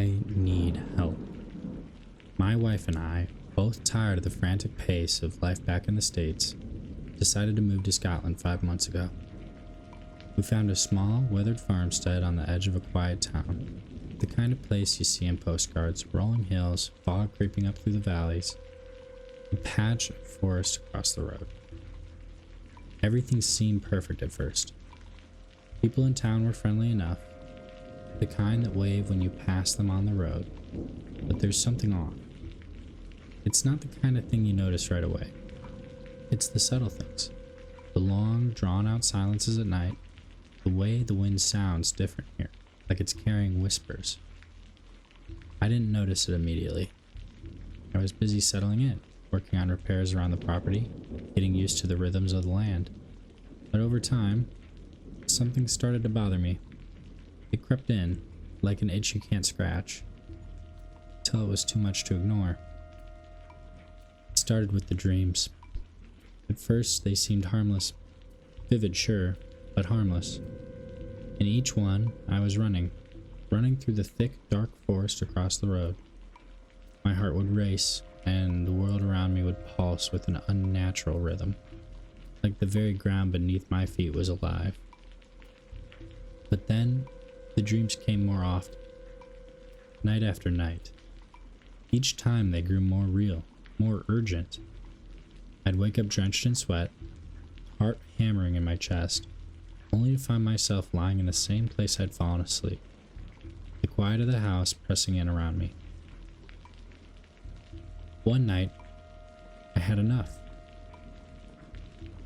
I need help. My wife and I, both tired of the frantic pace of life back in the States, decided to move to Scotland 5 months ago. We found a small, weathered farmstead on the edge of a quiet town, the kind of place you see in postcards, rolling hills, fog creeping up through the valleys, a patch of forest across the road. Everything seemed perfect at first. People in town were friendly enough, the kind that wave when you pass them on the road, but there's something off. It's not the kind of thing you notice right away. It's the subtle things. The long, drawn-out silences at night, the way the wind sounds different here, like it's carrying whispers. I didn't notice it immediately. I was busy settling in, working on repairs around the property, getting used to the rhythms of the land. But over time, something started to bother me. It crept in, like an itch you can't scratch, till it was too much to ignore. It started with the dreams. At first, they seemed harmless. Vivid, sure, but harmless. In each one, I was running through the thick, dark forest across the road. My heart would race, and the world around me would pulse with an unnatural rhythm, like the very ground beneath my feet was alive. But then, the dreams came more often, night after night. Each time they grew more real, more urgent. I'd wake up drenched in sweat, heart hammering in my chest, only to find myself lying in the same place I'd fallen asleep, the quiet of the house pressing in around me. One night, I had enough.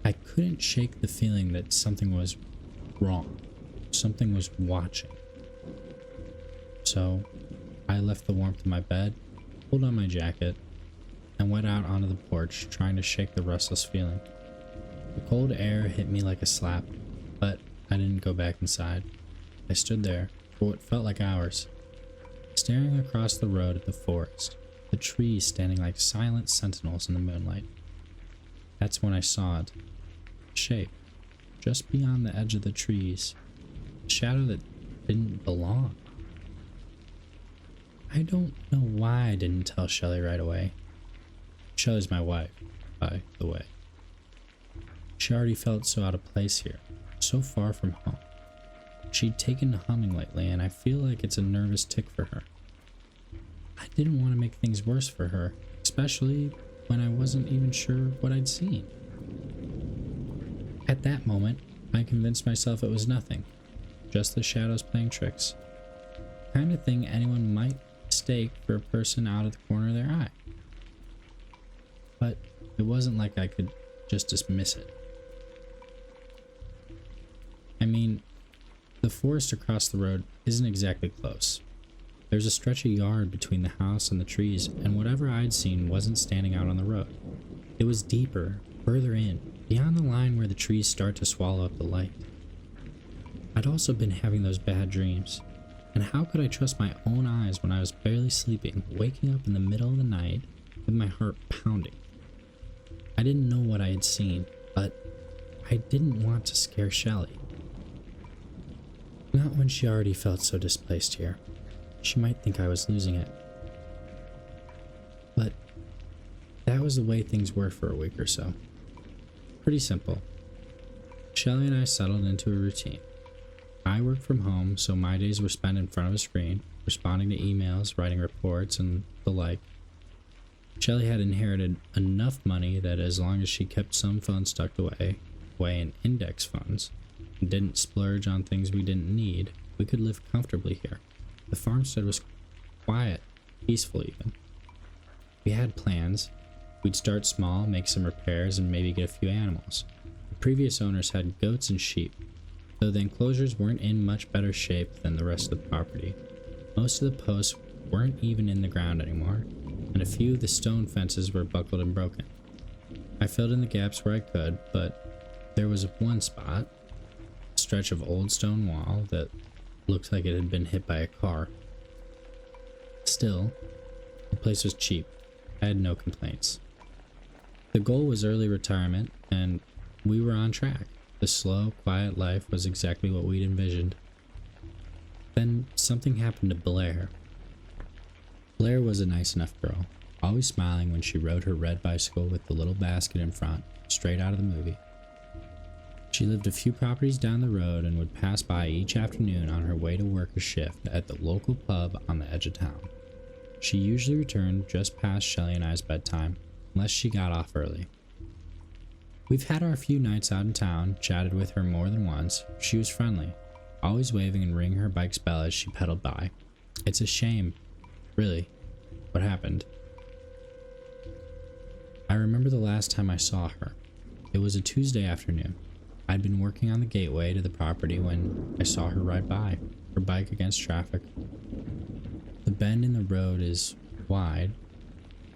I couldn't shake the feeling that something was wrong, something was watching. So, I left the warmth of my bed, pulled on my jacket, and went out onto the porch, trying to shake the restless feeling. The cold air hit me like a slap, but I didn't go back inside. I stood there for what felt like hours, staring across the road at the forest, the trees standing like silent sentinels in the moonlight. That's when I saw it. A shape, just beyond the edge of the trees. A shadow that didn't belong. I don't know why I didn't tell Shelley right away. Shelley's my wife, by the way. She already felt so out of place here, so far from home. She'd taken to humming lately, and I feel like it's a nervous tick for her. I didn't want to make things worse for her, especially when I wasn't even sure what I'd seen. At that moment, I convinced myself it was nothing, just the shadows playing tricks. The kind of thing anyone might mistake for a person out of the corner of their eye. But it wasn't like I could just dismiss it. I mean, the forest across the road isn't exactly close. There's a stretch of yard between the house and the trees, and whatever I'd seen wasn't standing out on the road. It was deeper, further in, beyond the line where the trees start to swallow up the light. I'd also been having those bad dreams, and how could I trust my own eyes when I was barely sleeping, waking up in the middle of the night with my heart pounding? I didn't know what I had seen, but I didn't want to scare Shelley. Not when she already felt so displaced here. She might think I was losing it. But that was the way things were for a week or so. Pretty simple. Shelley and I settled into a routine. I worked from home, so my days were spent in front of a screen, responding to emails, writing reports, and the like. Shelley had inherited enough money that as long as she kept some funds tucked away in index funds, and didn't splurge on things we didn't need, we could live comfortably here. The farmstead was quiet, peaceful even. We had plans. We'd start small, make some repairs, and maybe get a few animals. The previous owners had goats and sheep, though the enclosures weren't in much better shape than the rest of the property. Most of the posts weren't even in the ground anymore, and a few of the stone fences were buckled and broken. I filled in the gaps where I could, but there was one spot, a stretch of old stone wall that looked like it had been hit by a car. Still, the place was cheap. I had no complaints. The goal was early retirement, and we were on track. The slow, quiet life was exactly what we'd envisioned. Then something happened to Blair. Blair was a nice enough girl, always smiling when she rode her red bicycle with the little basket in front, straight out of the movie. She lived a few properties down the road and would pass by each afternoon on her way to work a shift at the local pub on the edge of town. She usually returned just past Shelley and I's bedtime, unless she got off early. We've had our few nights out in town, chatted with her more than once. She was friendly, always waving and ringing her bike's bell as she pedaled by. It's a shame, really, what happened. I remember the last time I saw her. It was a Tuesday afternoon. I'd been working on the gateway to the property when I saw her ride by, her bike against traffic. The bend in the road is wide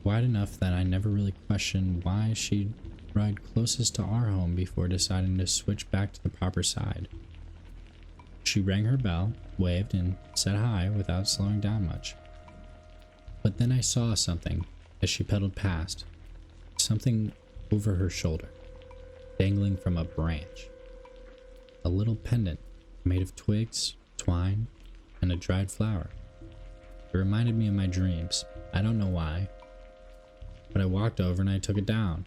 enough that I never really questioned why she'd ride closest to our home before deciding to switch back to the proper side. She rang her bell, waved, and said hi without slowing down much. But then I saw something as she pedaled past, something over her shoulder, dangling from a branch. A little pendant made of twigs, twine, and a dried flower. It reminded me of my dreams. I don't know why, but I walked over and I took it down.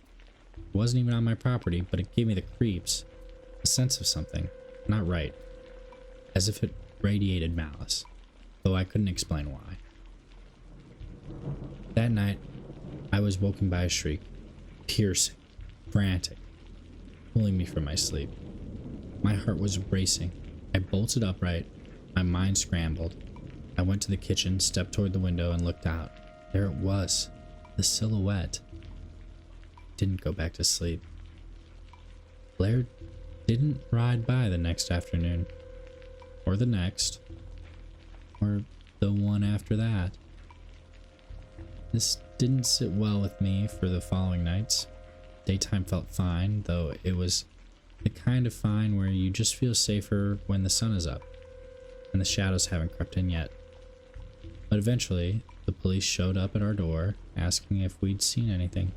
It wasn't even on my property, but it gave me the creeps, a sense of something not right, as if it radiated malice, though I couldn't explain why. That night, I was woken by a shriek, piercing, frantic, pulling me from my sleep. My heart was racing. I bolted upright, my mind scrambled. I went to the kitchen, stepped toward the window, and looked out. There it was, the silhouette. Didn't go back to sleep. Blair didn't ride by the next afternoon, or the next, or the one after that. This didn't sit well with me for the following nights. Daytime felt fine, though it was the kind of fine where you just feel safer when the sun is up and the shadows haven't crept in yet. But eventually, the police showed up at our door, asking if we'd seen anything.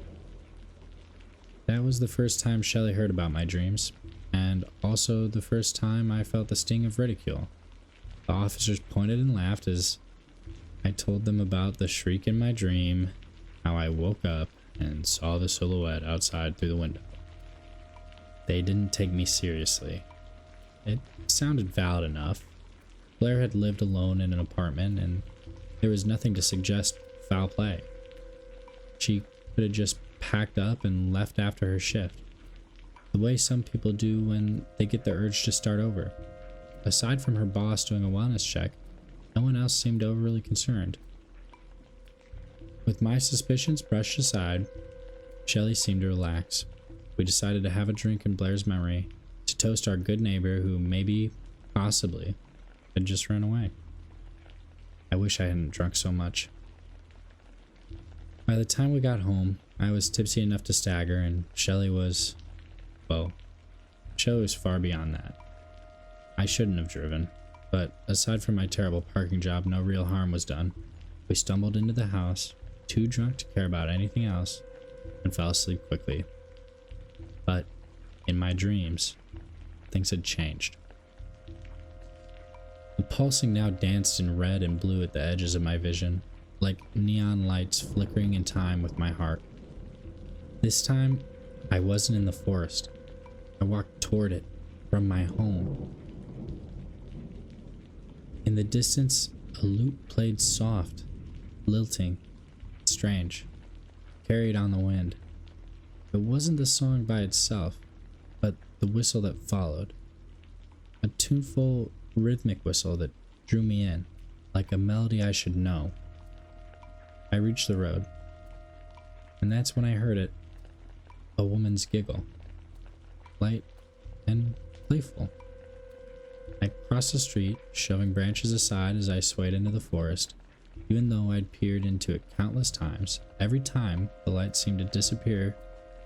That was the first time Shelley heard about my dreams, and also the first time I felt the sting of ridicule. The officers pointed and laughed as I told them about the shriek in my dream, how I woke up and saw the silhouette outside through the window. They didn't take me seriously. It sounded valid enough. Blair had lived alone in an apartment, and there was nothing to suggest foul play. She could have just packed up and left after her shift, the way some people do when they get the urge to start over. Aside from her boss doing a wellness check, no one else seemed overly concerned. With my suspicions brushed aside, Shelley seemed to relax. We decided to have a drink in Blair's memory to toast our good neighbor who maybe, possibly, had just run away. I wish I hadn't drunk so much. By the time we got home, I was tipsy enough to stagger, and Shelley was, well, Shelley was far beyond that. I shouldn't have driven, but aside from my terrible parking job, no real harm was done. We stumbled into the house, too drunk to care about anything else, and fell asleep quickly. But in my dreams, things had changed. The pulsing now danced in red and blue at the edges of my vision, like neon lights flickering in time with my heart. This time, I wasn't in the forest. I walked toward it, from my home. In the distance, a lute played soft, lilting, strange, carried on the wind. It wasn't the song by itself, but the whistle that followed. A tuneful, rhythmic whistle that drew me in, like a melody I should know. I reached the road, and that's when I heard it. A woman's giggle, light and playful. I crossed the street, shoving branches aside as I swayed into the forest. Even though I'd peered into it countless times, every time the light seemed to disappear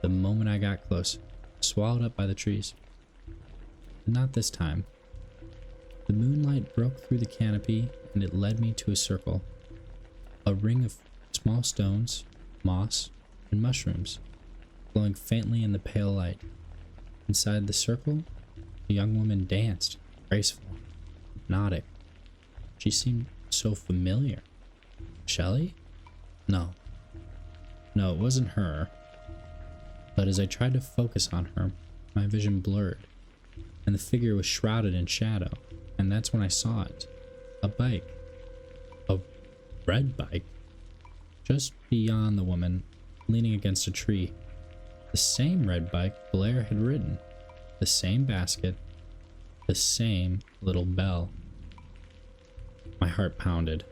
the moment I got close, swallowed up by the trees. But not this time. The moonlight broke through the canopy, and it led me to a circle. A ring of small stones, moss, and mushrooms, glowing faintly in the pale light. Inside the circle, a young woman danced, graceful, hypnotic. She seemed so familiar. Shelley? No. No, it wasn't her. But as I tried to focus on her, my vision blurred, and the figure was shrouded in shadow, and that's when I saw it. A bike. A red bike. Just beyond the woman, leaning against a tree. The same red bike Blair had ridden. The same basket. The same little bell. My heart pounded.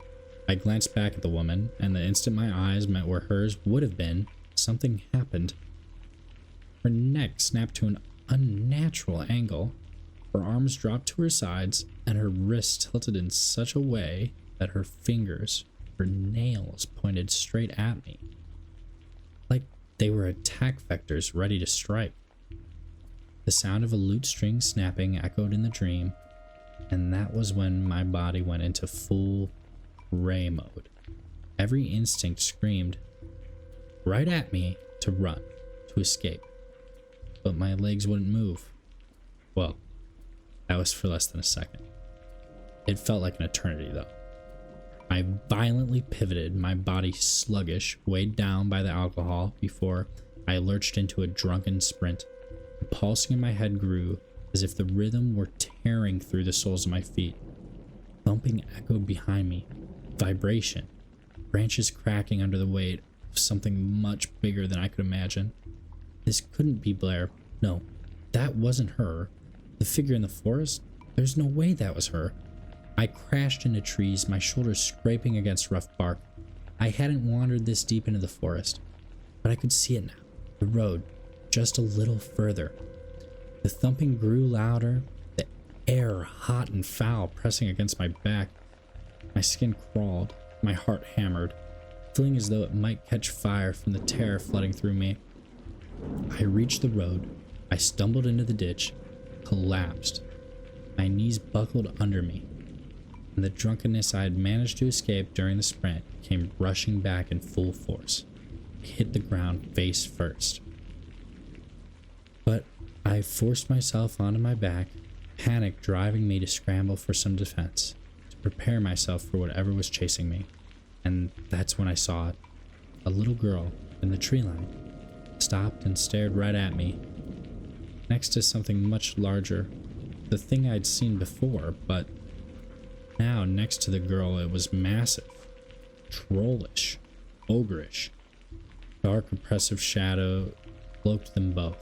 I glanced back at the woman, and the instant my eyes met where hers would have been, something happened. Her neck snapped to an unnatural angle. Her arms dropped to her sides, and her wrists tilted in such a way that her fingers, her nails, pointed straight at me. Like they were attack vectors ready to strike. The sound of a lute string snapping echoed in the dream, and that was when my body went into full Ray mode. Every instinct screamed right at me to run, to escape. But my legs wouldn't move. Well, that was for less than a second. It felt like an eternity, though. I violently pivoted, my body sluggish, weighed down by the alcohol, before I lurched into a drunken sprint. The pulsing in my head grew, as if the rhythm were tearing through the soles of my feet. Thumping echoed behind me. Vibration. Branches cracking under the weight of something much bigger than I could imagine. This couldn't be Blair. No, that wasn't her. The figure in the forest? There's no way that was her. I crashed into trees, my shoulders scraping against rough bark. I hadn't wandered this deep into the forest, but I could see it now. The road, just a little further. The thumping grew louder, the air hot and foul pressing against my back. My skin crawled, my heart hammered, feeling as though it might catch fire from the terror flooding through me. I reached the road. I stumbled into the ditch, collapsed. My knees buckled under me, and the drunkenness I had managed to escape during the sprint came rushing back in full force. I hit the ground face first. But I forced myself onto my back, panic driving me to scramble for some defense, to prepare myself for whatever was chasing me. And that's when I saw it. A little girl in the tree line stopped and stared right at me, next to something much larger, the thing I'd seen before, but now next to the girl it was massive, trollish, ogreish. Dark oppressive shadow cloaked them both.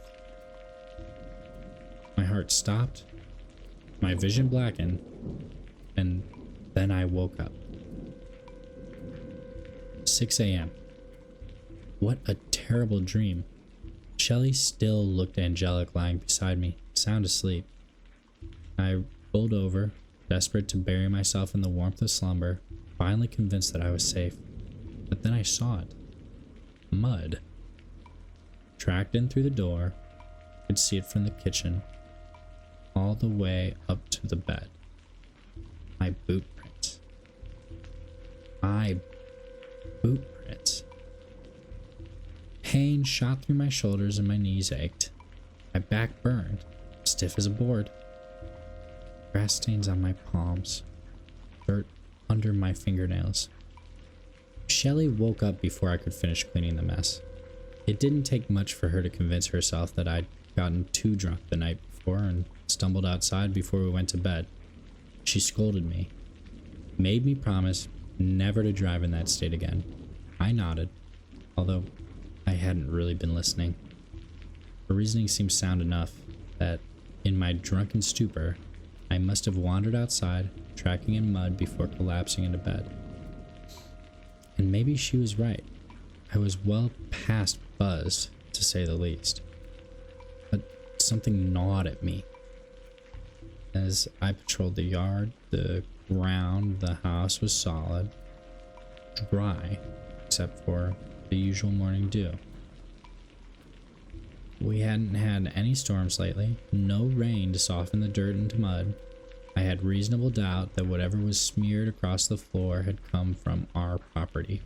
My heart stopped, my vision blackened, and then I woke up. 6 a.m. What a terrible dream. Shelley still looked angelic lying beside me, sound asleep. I rolled over, desperate to bury myself in the warmth of slumber, finally convinced that I was safe. But then I saw it. Mud. Tracked in through the door, could see it from the kitchen, all the way up to the bed. My boot prints. My boot prints. Pain shot through my shoulders and my knees ached. My back burned, stiff as a board. Grass stains on my palms, dirt under my fingernails. Shelley woke up before I could finish cleaning the mess. It didn't take much for her to convince herself that I'd gotten too drunk the night before and stumbled outside before we went to bed. She scolded me, made me promise never to drive in that state again. I nodded, although I hadn't really been listening. Her reasoning seemed sound enough that, in my drunken stupor, I must have wandered outside, tracking in mud before collapsing into bed. And maybe she was right. I was well past buzzed, to say the least. But something gnawed at me. As I patrolled the yard, the ground, the house was solid, dry, except for the usual morning dew. We hadn't had any storms lately, no rain to soften the dirt into mud. I had reasonable doubt that whatever was smeared across the floor had come from our property.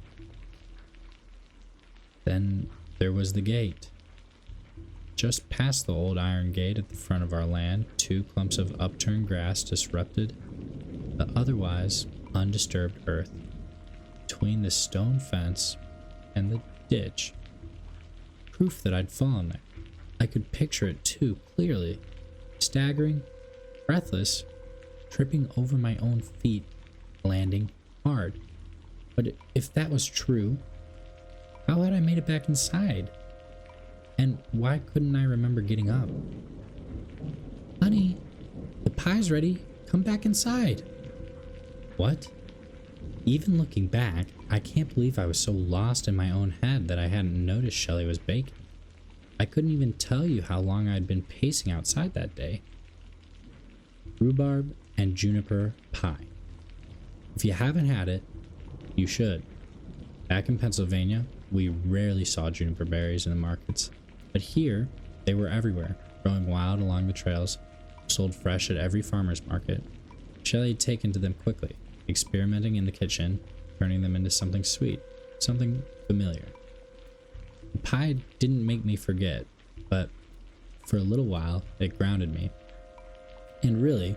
Then there was the gate. Just past the old iron gate at the front of our land, 2 clumps of upturned grass disrupted the otherwise undisturbed earth. Between the stone fence and the ditch. Proof that I'd fallen there. I could picture it too clearly. Staggering, breathless, tripping over my own feet, landing hard. But if that was true, how had I made it back inside? And why couldn't I remember getting up? Honey, the pie's ready. Come back inside. What? Even looking back, I can't believe I was so lost in my own head that I hadn't noticed Shelley was baking. I couldn't even tell you how long I'd been pacing outside that day. Rhubarb and juniper pie. If you haven't had it, you should. Back in Pennsylvania, we rarely saw juniper berries in the markets, but here they were everywhere, growing wild along the trails, sold fresh at every farmer's market. Shelley had taken to them quickly, experimenting in the kitchen, turning them into something sweet, something familiar. The pie didn't make me forget, but for a little while it grounded me. And really,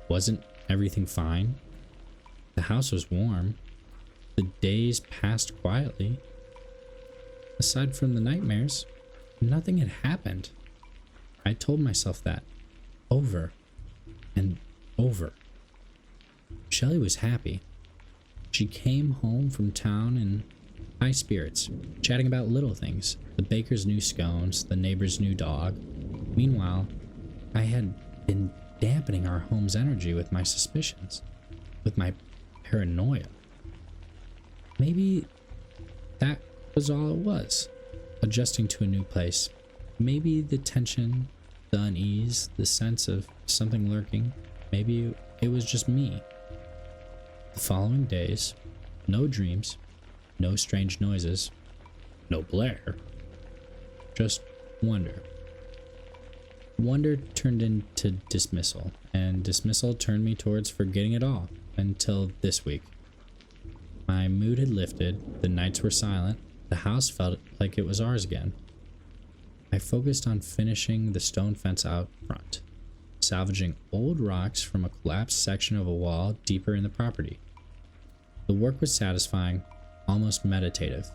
wasn't everything fine? The house was warm. The days passed quietly. Aside from the nightmares, nothing had happened. I told myself that over and over. Shelley was happy. She came home from town in high spirits, chatting about little things, the baker's new scones, the neighbor's new dog. Meanwhile, I had been dampening our home's energy with my suspicions, with my paranoia. Maybe that was all it was, adjusting to a new place. Maybe the tension, the unease, the sense of something lurking, maybe it was just me. The following days, no dreams, no strange noises, no Blair, just wonder. Wonder turned into dismissal, and dismissal turned me towards forgetting it all, until this week. My mood had lifted, the nights were silent, the house felt like it was ours again. I focused on finishing the stone fence out front, salvaging old rocks from a collapsed section of a wall deeper in the property. The work was satisfying, almost meditative.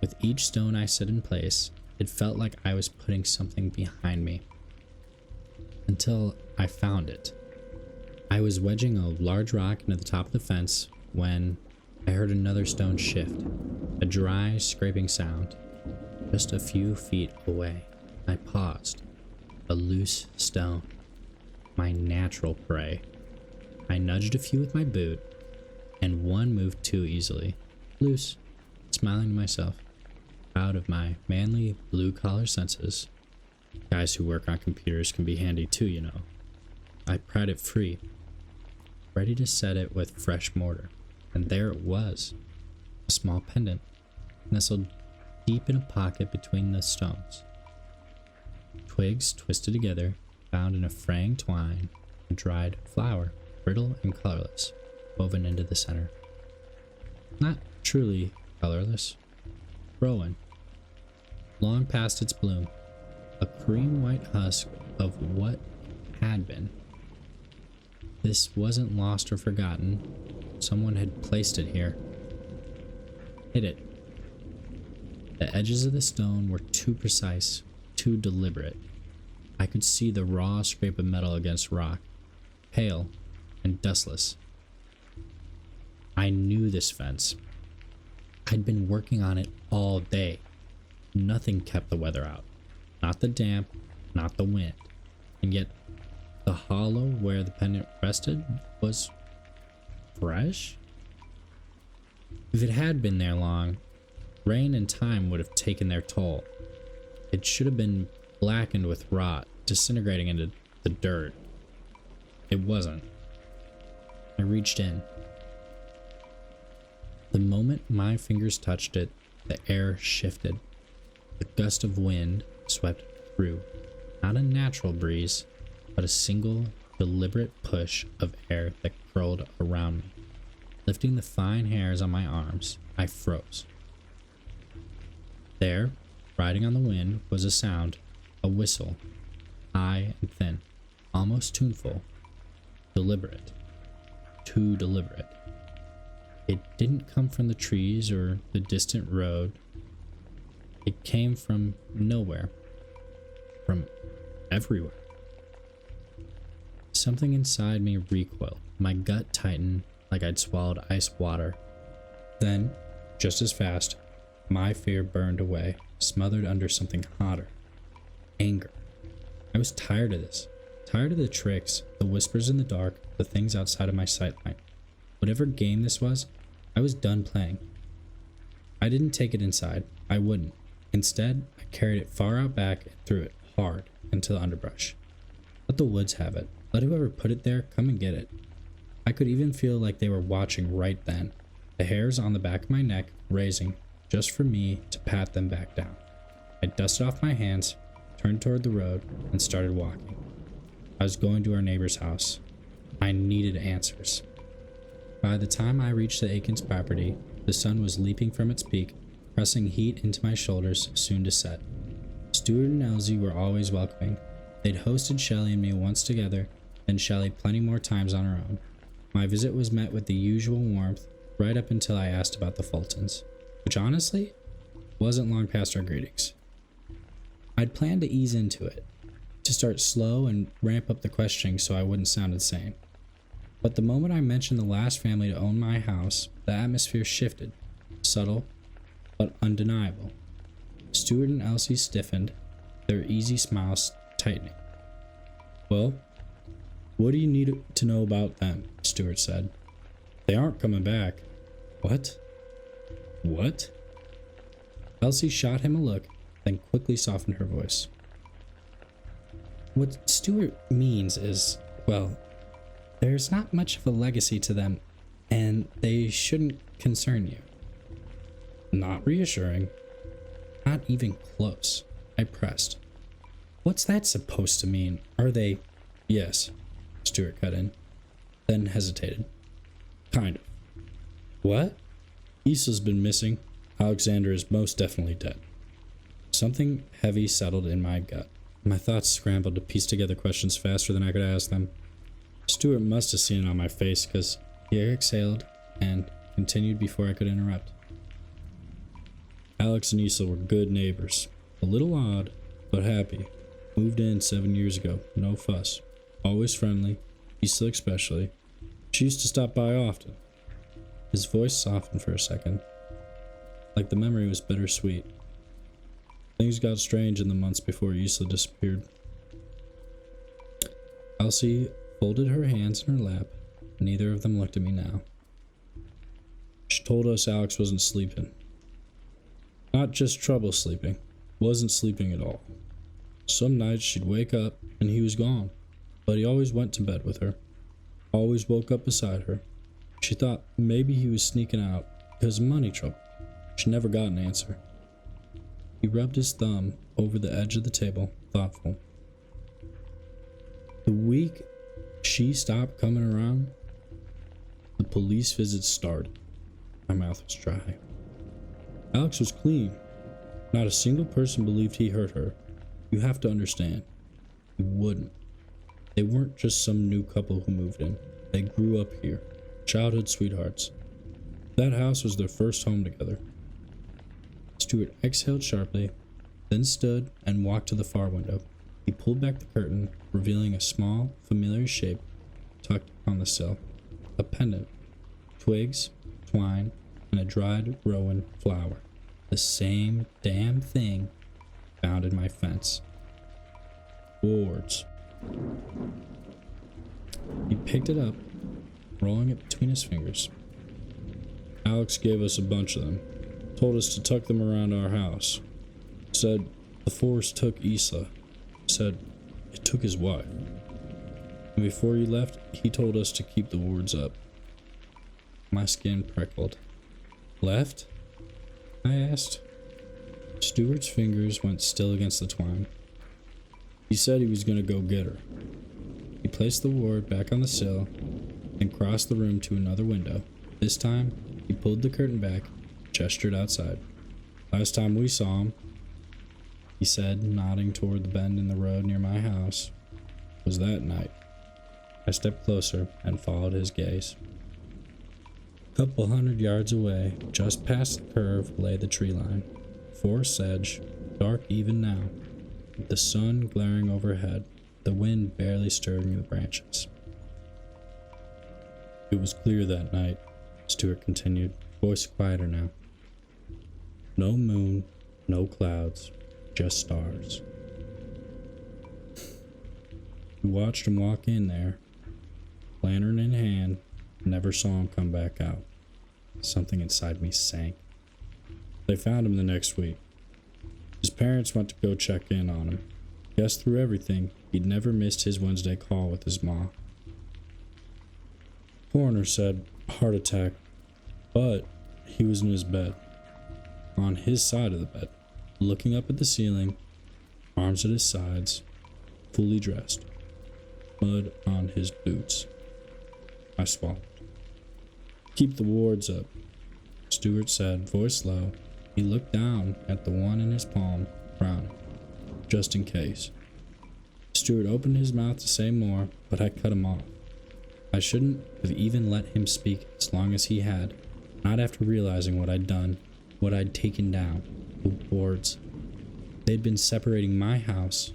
With each stone I set in place, it felt like I was putting something behind me. Until I found it. I was wedging a large rock into the top of the fence when I heard another stone shift, a dry, scraping sound. Just a few feet away, I paused. A loose stone. My natural prey. I nudged a few with my boot, and one moved too easily. Loose, smiling to myself, proud of my manly blue-collar senses. Guys who work on computers can be handy too, you know. I pried it free, ready to set it with fresh mortar, and there it was, a small pendant, nestled deep in a pocket between the stones. Twigs twisted together, bound in a fraying twine, a dried flower, brittle and colorless, woven into the center. Not truly colorless, growing, long past its bloom, a cream white husk of what had been. This wasn't lost or forgotten. Someone had placed it here. Hid it. The edges of the stone were too precise, too deliberate. I could see the raw scrape of metal against rock, pale and dustless. I knew this fence. I'd been working on it all day. Nothing kept the weather out. Not the damp, not the wind. And yet, the hollow where the pendant rested was fresh? If it had been there long, rain and time would have taken their toll. It should have been blackened with rot, disintegrating into the dirt. It wasn't. I reached in. The moment my fingers touched it, the air shifted. A gust of wind swept through, not a natural breeze, but a single, deliberate push of air that curled around me. Lifting the fine hairs on my arms, I froze. There, riding on the wind, was a sound, a whistle, high and thin, almost tuneful, deliberate, too deliberate. It didn't come from the trees or the distant road, It came from nowhere, from everywhere. Something inside me recoiled. My gut tightened like I'd swallowed ice water. Then, just as fast, my fear burned away, smothered under something hotter. Anger. I was tired of this. Tired of the tricks, the whispers in the dark, the things outside of my sightline. Whatever game this was, I was done playing. I didn't take it inside. I wouldn't. Instead, I carried it far out back and threw it hard into the underbrush. Let the woods have it. Let whoever put it there come and get it. I could even feel like they were watching right then, the hairs on the back of my neck raising just for me to pat them back down. I dusted off my hands, turned toward the road, and started walking. I was going to our neighbor's house. I needed answers. By the time I reached the Aikens property, the sun was leaping from its peak, pressing heat into my shoulders, soon to set. Stuart and Elsie were always welcoming. They'd hosted Shelley and me once together, and Shelley plenty more times on her own. My visit was met with the usual warmth, right up until I asked about the Fultons, which honestly wasn't long past our greetings. I'd planned to ease into it, to start slow and ramp up the questioning so I wouldn't sound insane. But the moment I mentioned the last family to own my house, the atmosphere shifted, subtle but undeniable. Stuart and Elsie stiffened, their easy smiles tightening. "Well, what do you need to know about them?" Stuart said. "They aren't coming back." "What? What?" Elsie shot him a look, then quickly softened her voice. "What Stuart means is, well, there's not much of a legacy to them, and they shouldn't concern you." Not reassuring. Not even close. I pressed. "What's that supposed to mean? Are they—" "Yes," Stuart cut in, then hesitated. "Kind of." "What?" "Issa's been missing. Alexander is most definitely dead." Something heavy settled in my gut. My thoughts scrambled to piece together questions faster than I could ask them. Stuart must have seen it on my face, because he exhaled and continued before I could interrupt. "Alex and Issa were good neighbors. A little odd, but happy. Moved in 7 years ago. No fuss. Always friendly. Issa especially. She used to stop by often." His voice softened for a second, like the memory was bittersweet. "Things got strange in the months before Issa disappeared." Elsie folded her hands in her lap. Neither of them looked at me now. "She told us Alex wasn't sleeping. Not just trouble sleeping. Wasn't sleeping at all. Some nights she'd wake up and he was gone, but he always went to bed with her. Always woke up beside her. She thought maybe he was sneaking out because of money trouble. She never got an answer." He rubbed his thumb over the edge of the table, thoughtful. "The week she stopped coming around, the police visits started." My mouth was dry. "Alex was clean. Not a single person believed he hurt her. You have to understand. He wouldn't. They weren't just some new couple who moved in. They grew up here. Childhood sweethearts. That house was their first home together." Stuart exhaled sharply, then stood and walked to the far window. He pulled back the curtain, revealing a small, familiar shape tucked on the sill. A pendant. Twigs, twine, and a dried rowan flower. The same damn thing found in my fence. "Wards." He picked it up, rolling it between his fingers. "Alex gave us a bunch of them. Told us to tuck them around our house. Said the forest took Issa. Said it took his wife. And before he left, he told us to keep the wards up." My skin prickled. "Left?" I asked. Stuart's fingers went still against the twine. "He said he was going to go get her." He placed the ward back on the sill and crossed the room to another window. This time, he pulled the curtain back, gestured outside. "Last time we saw him," he said, nodding toward the bend in the road near my house, "was that night." I stepped closer and followed his gaze. A couple 100 yards away, just past the curve, lay the tree line. forest edge, dark even now, with the sun glaring overhead, the wind barely stirring the branches. It was clear that night, Stuart continued, voice quieter now. No moon, no clouds, just stars. We watched him walk in there, lantern in hand, never saw him come back out. Something inside me sank. They found him the next week. His parents went to go check in on him. Guessed through everything, he'd never missed his Wednesday call with his ma. Coroner said heart attack, but he was in his bed, on his side of the bed, looking up at the ceiling, arms at his sides, fully dressed, mud on his boots. I swallowed. Keep the wards up, Stuart said, voice low. He looked down at the one in his palm, frowning, just in case. Stuart opened his mouth to say more, but I cut him off. I shouldn't have even let him speak as long as he had, not after realizing what I'd done, what I'd taken down, the wards. They'd been separating my house,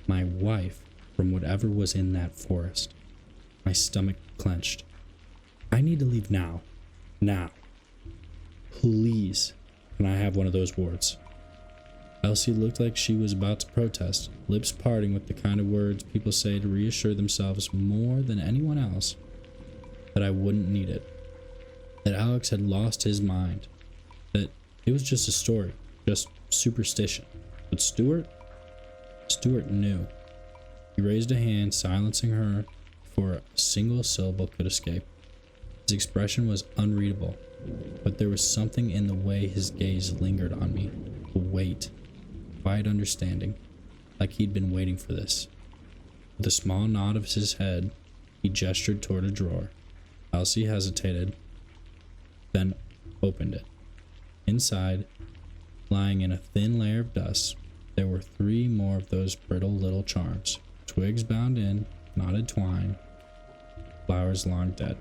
my wife, from whatever was in that forest. My stomach clenched. I need to leave now. Now. Please, can I have one of those wards? Elsie looked like she was about to protest, lips parting with the kind of words people say to reassure themselves more than anyone else that I wouldn't need it, that Alex had lost his mind, that it was just a story, just superstition. But Stuart knew. He raised a hand, silencing her before a single syllable could escape. His expression was unreadable, but there was something in the way his gaze lingered on me, a weight, quiet understanding, like he'd been waiting for this. With a small nod of his head, he gestured toward a drawer. Elsie hesitated, then opened it. Inside, lying in a thin layer of dust, there were 3 more of those brittle little charms, twigs bound in knotted twine, flowers long dead.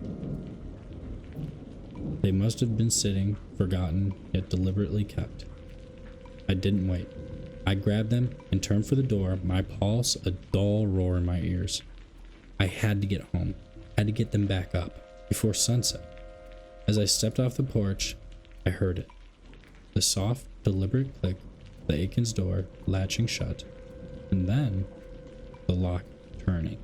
They must have been sitting, forgotten, yet deliberately kept. I didn't wait. I grabbed them and turned for the door, my pulse a dull roar in my ears. I had to get home, had to get them back up, before sunset. As I stepped off the porch, I heard it. The soft, deliberate click of the Aikens' door latching shut, and then the lock turning.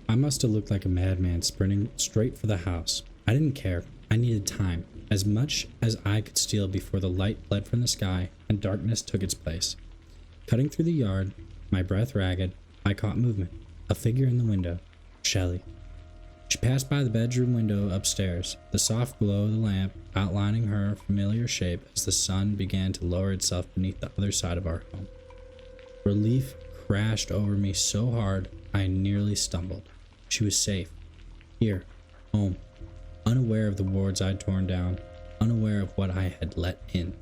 I must have looked like a madman sprinting straight for the house. I didn't care. I needed time, as much as I could steal before the light fled from the sky and darkness took its place. Cutting through the yard, my breath ragged, I caught movement. A figure in the window. Shelley. She passed by the bedroom window upstairs, the soft glow of the lamp outlining her familiar shape as the sun began to lower itself beneath the other side of our home. Relief crashed over me so hard I nearly stumbled. She was safe. Here. Home. Unaware of the wards I'd torn down, unaware of what I had let in.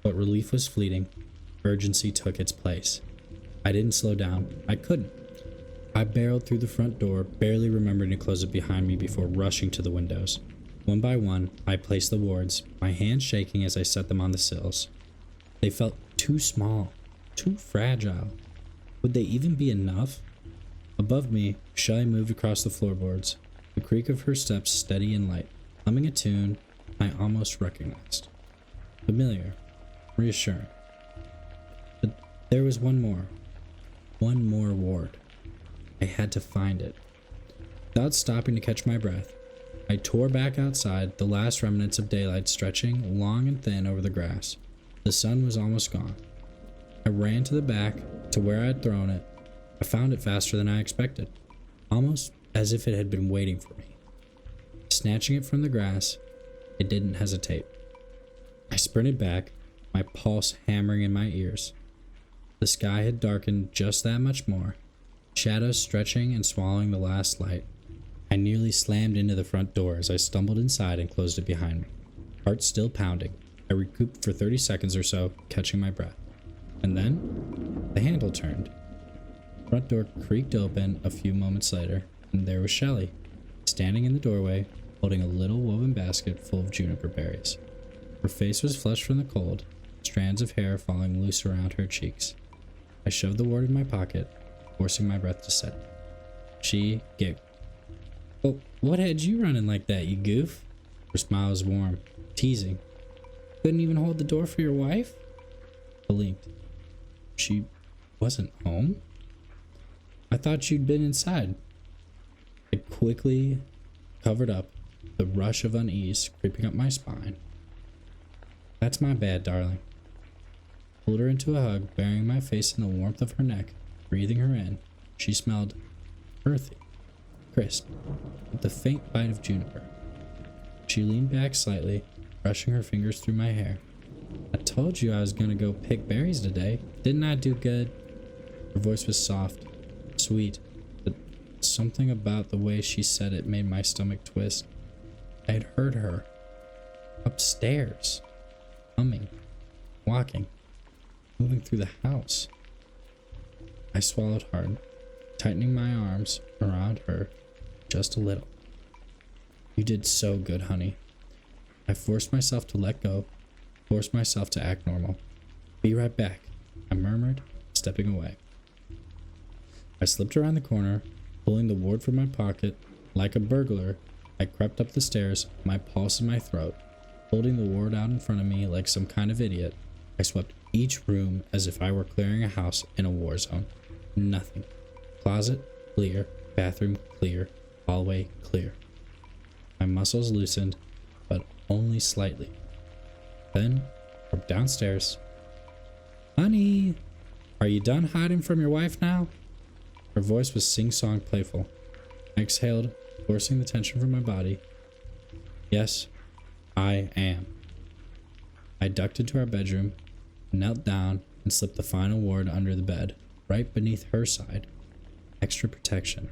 But relief was fleeting. Urgency took its place. I didn't slow down. I couldn't. I barreled through the front door, barely remembering to close it behind me before rushing to the windows. One by one, I placed the wards, my hands shaking as I set them on the sills. They felt too small, too fragile. Would they even be enough? Above me, Shelley moved across the floorboards, the creak of her steps steady and light, humming a tune I almost recognized. Familiar, reassuring. But there was one more ward. I had to find it. Without stopping to catch my breath, I tore back outside, the last remnants of daylight stretching long and thin over the grass. The sun was almost gone. I ran to the back, to where I had thrown it. I found it faster than I expected, almost as if it had been waiting for me. Snatching it from the grass, it didn't hesitate. I sprinted back, my pulse hammering in my ears. The sky had darkened just that much more, shadows stretching and swallowing the last light. I nearly slammed into the front door as I stumbled inside and closed it behind me. Heart still pounding, I recouped for 30 seconds or so, catching my breath. And then, the handle turned. The front door creaked open a few moments later, and there was Shelley, standing in the doorway, holding a little woven basket full of juniper berries. Her face was flushed from the cold, strands of hair falling loose around her cheeks. I shoved the ward in my pocket, forcing my breath to settle. She giggled. "Oh, what had you running like that, you goof?" Her smile was warm, teasing. "Couldn't even hold the door for your wife?" I blinked. "She wasn't home? I thought you'd been inside." I quickly covered up the rush of unease creeping up my spine. "That's my bad, darling." Pulled her into a hug, burying my face in the warmth of her neck, breathing her in. She smelled earthy, crisp, with the faint bite of juniper. She leaned back slightly, brushing her fingers through my hair. "I told you I was gonna go pick berries today. Didn't I do good?" Her voice was soft, sweet, but something about the way she said it made my stomach twist. I had heard her upstairs, humming, walking, moving through the house. I swallowed hard, tightening my arms around her just a little. "You did so good, honey." I forced myself to let go, forced myself to act normal. "Be right back," I murmured, stepping away. I slipped around the corner, pulling the ward from my pocket. Like a burglar, I crept up the stairs, my pulse in my throat. Holding the ward out in front of me like some kind of idiot, I swept each room as if I were clearing a house in a war zone. Nothing. Closet, clear. Bathroom, clear. Hallway, clear. My muscles loosened, but only slightly. Then, from downstairs, "Honey, are you done hiding from your wife now?" Her voice was sing-song playful. I exhaled, forcing the tension from my body. "Yes, I am." I ducked into our bedroom, knelt down, and slipped the final ward under the bed, right beneath her side. Extra protection.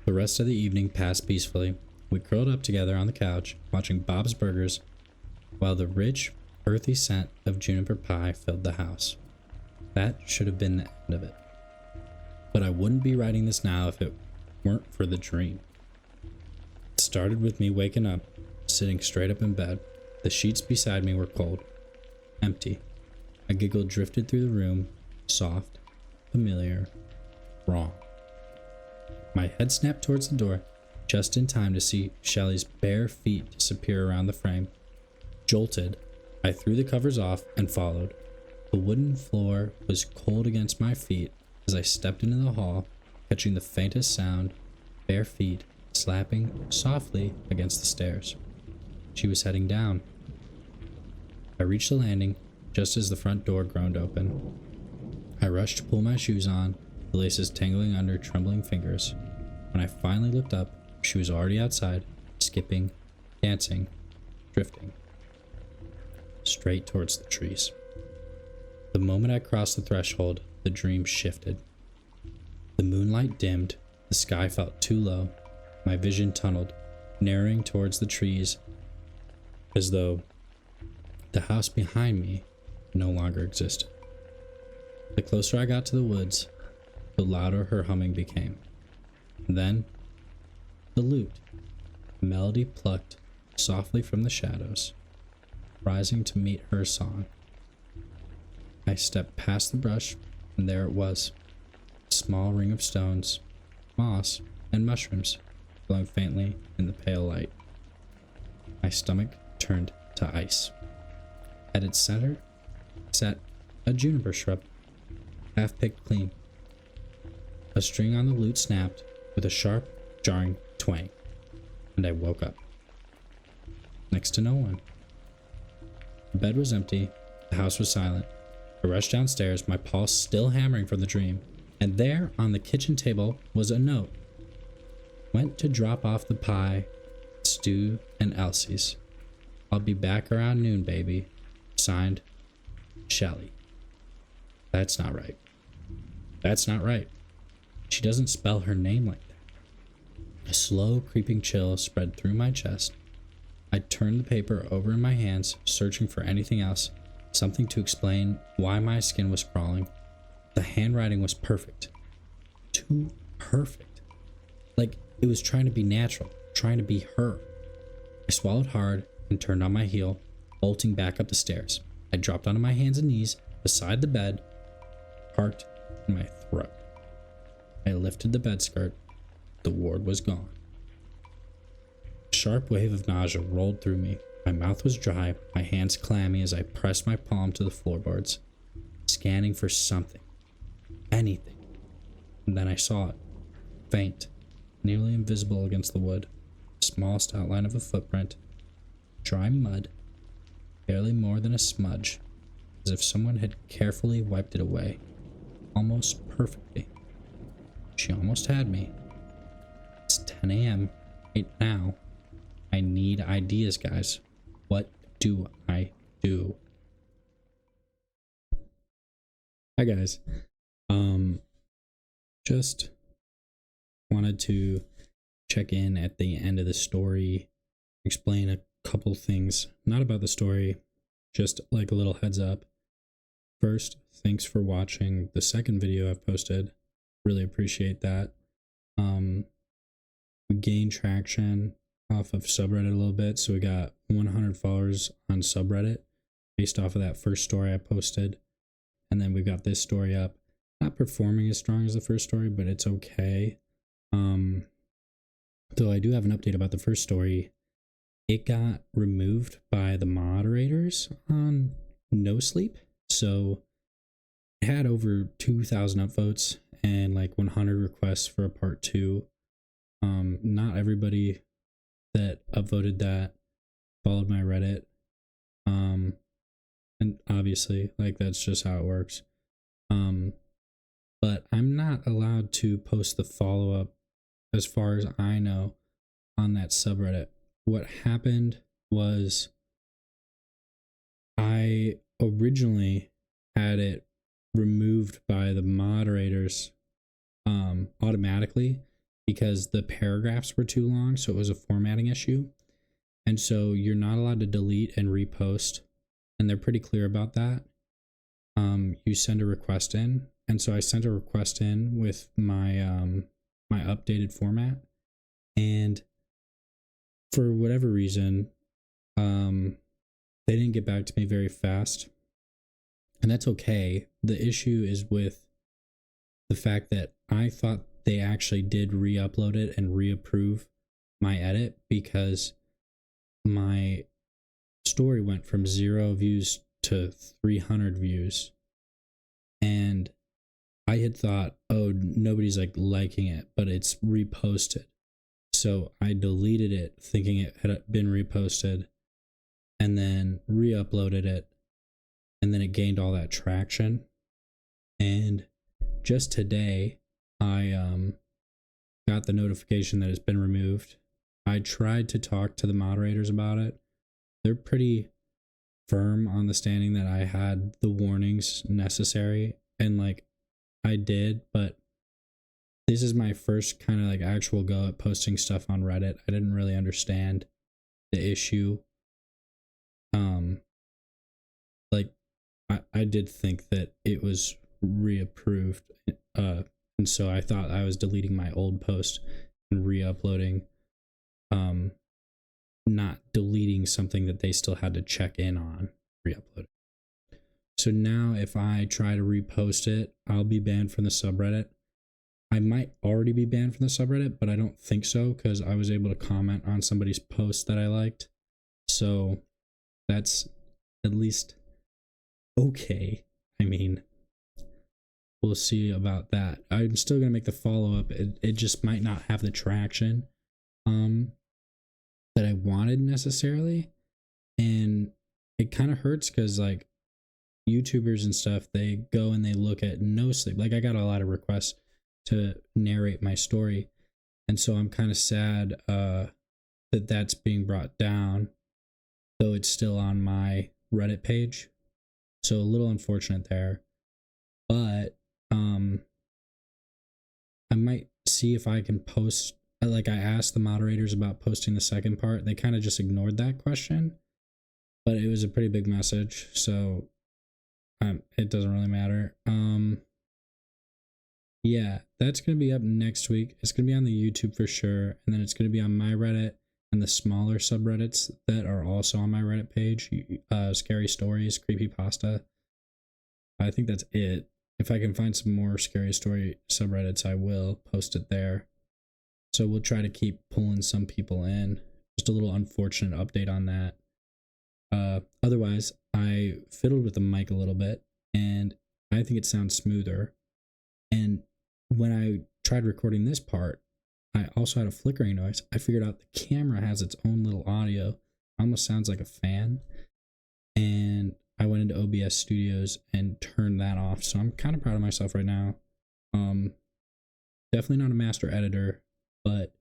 The rest of the evening passed peacefully. We curled up together on the couch, watching Bob's Burgers, while the rich, earthy scent of juniper pie filled the house. That should have been the end of it. But I wouldn't be writing this now if it weren't for the dream. It started with me waking up, sitting straight up in bed. The sheets beside me were cold, empty. A giggle drifted through the room, soft, familiar, wrong. My head snapped towards the door, just in time to see Shelley's bare feet disappear around the frame. Jolted, I threw the covers off and followed. The wooden floor was cold against my feet as I stepped into the hall, catching the faintest sound, bare feet slapping softly against the stairs. She was heading down. I reached the landing just as the front door groaned open. I rushed to pull my shoes on, the laces tangling under trembling fingers. When I finally looked up, she was already outside, skipping, dancing, drifting, straight towards the trees. The moment I crossed the threshold, the dream shifted. The moonlight dimmed, the sky felt too low, my vision tunneled, narrowing towards the trees, as though the house behind me no longer existed. The closer I got to the woods, the louder her humming became. Then, the lute, a melody plucked softly from the shadows, rising to meet her song. I stepped past the brush, and there it was, a small ring of stones, moss, and mushrooms glowing faintly in the pale light. My stomach turned to ice. At its center sat a juniper shrub, half picked clean. A string on the lute snapped with a sharp, jarring twang, and I woke up. Next to no one. The bed was empty, the house was silent. I rushed downstairs, my pulse still hammering from the dream, and there on the kitchen table was a note. Went to drop off the pie, Stu and Elsie's. I'll be back around noon, baby. Signed, Shelley. That's not right. That's not right. She doesn't spell her name like that. A slow, creeping chill spread through my chest. I turned the paper over in my hands, searching for anything else, something to explain why my skin was crawling. The handwriting was perfect. Too perfect. Like it was trying to be natural, trying to be her. I swallowed hard and turned on my heel, bolting back up the stairs. I dropped onto my hands and knees beside the bed, parked in my throat. I lifted the bed skirt. The ward was gone. A sharp wave of nausea rolled through me. My mouth was dry, my hands clammy as I pressed my palm to the floorboards, scanning for something, anything. And then I saw it, faint, nearly invisible against the wood, the smallest outline of a footprint, dry mud, barely more than a smudge, as if someone had carefully wiped it away, almost perfectly. She almost had me. It's 10 a.m. right now. I need ideas, guys. What do I do? Hi guys. Just wanted to check in at the end of the story, explain a couple things, not about the story, just like a little heads up. First, thanks for watching the second video I've posted. Really appreciate that. We gained traction off of subreddit a little bit, so we got 100 followers on subreddit based off of that first story I posted, and then we've got this story up. Not performing as strong as the first story, but it's okay. Though I do have an update about the first story. It got removed by the moderators on No Sleep, so it had over 2,000 upvotes and like 100 requests for a part 2. Not everybody that upvoted that followed my Reddit, and obviously, like, that's just how it works. But I'm not allowed to post the follow-up, as far as I know, on that subreddit. What happened was I originally had it removed by the moderators automatically because the paragraphs were too long, so it was a formatting issue. And so you're not allowed to delete and repost, and they're pretty clear about that. You send a request in, and so I sent a request in with my my updated format, and for whatever reason, they didn't get back to me very fast, and that's okay. The issue is with the fact that I thought they actually did re-upload it and reapprove my edit, because my story went from 0 views to 300 views, and I had thought, oh, nobody's like liking it, but it's reposted. So I deleted it thinking it had been reposted, and then re-uploaded it, and then it gained all that traction. And just today I got the notification that it's been removed. I tried to talk to the moderators about it. They're pretty firm on the standing that I had the warnings necessary, and like I did, but this is my first kind of like actual go at posting stuff on Reddit. I didn't really understand the issue. Like I did think that it was reapproved, and so I thought I was deleting my old post and re-uploading, not deleting something that they still had to check in on, re-upload it. So now if I try to repost it, I'll be banned from the subreddit. I might already be banned from the subreddit, but I don't think so, because I was able to comment on somebody's post that I liked. So that's at least okay. I mean, we'll see about that. I'm still going to make the follow-up. It just might not have the traction that I wanted necessarily. And it kind of hurts because like YouTubers and stuff, they go and they look at No Sleep. Like I got a lot of requests to narrate my story, and so I'm kind of sad that that's being brought down, though it's still on my Reddit page. So a little unfortunate there, but I might see if I can post, like I asked the moderators about posting the second part. They kind of just ignored that question, but it was a pretty big message, so it doesn't really matter. Yeah, that's going to be up next week. It's going to be on the YouTube for sure, and then it's going to be on my Reddit, and the smaller subreddits that are also on my Reddit page, scary stories, creepypasta. I think that's it. If I can find some more scary story subreddits, I will post it there. So we'll try to keep pulling some people in. Just a little unfortunate update on that. Otherwise, I fiddled with the mic a little bit, and I think it sounds smoother. And when I tried recording this part, I also had a flickering noise. I figured out the camera has its own little audio. It almost sounds like a fan. And I went into OBS Studios and turned that off. So I'm kind of proud of myself right now. Definitely not a master editor, but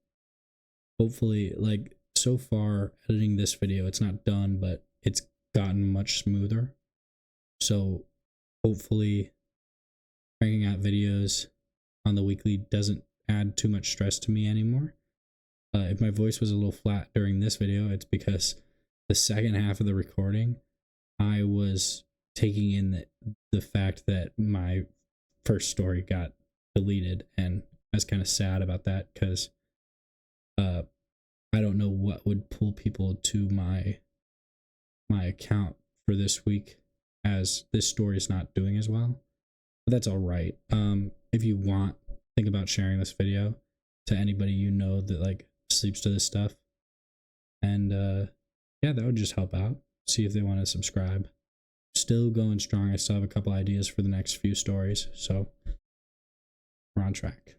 hopefully, like, so far editing this video, it's not done, but it's gotten much smoother. So hopefully cranking out videos on the weekly doesn't add too much stress to me anymore. If my voice was a little flat during this video, it's because the second half of the recording, I was taking in the fact that my first story got deleted, and I was kind of sad about that because I don't know what would pull people to my account for this week, as this story is not doing as well. But that's all right. If you want, think about sharing this video to anybody you know that like sleeps to this stuff, and yeah, that would just help out. See if they want to subscribe. Still going strong. I still have a couple ideas for the next few stories, so we're on track.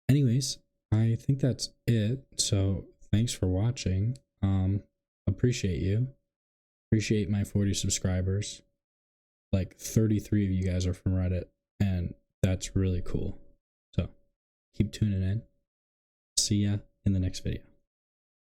Anyways, I think that's it. So thanks for watching. Appreciate you. Appreciate my 40 subscribers. Like 33 of you guys are from Reddit, and that's really cool. So keep tuning in. See ya in the next video.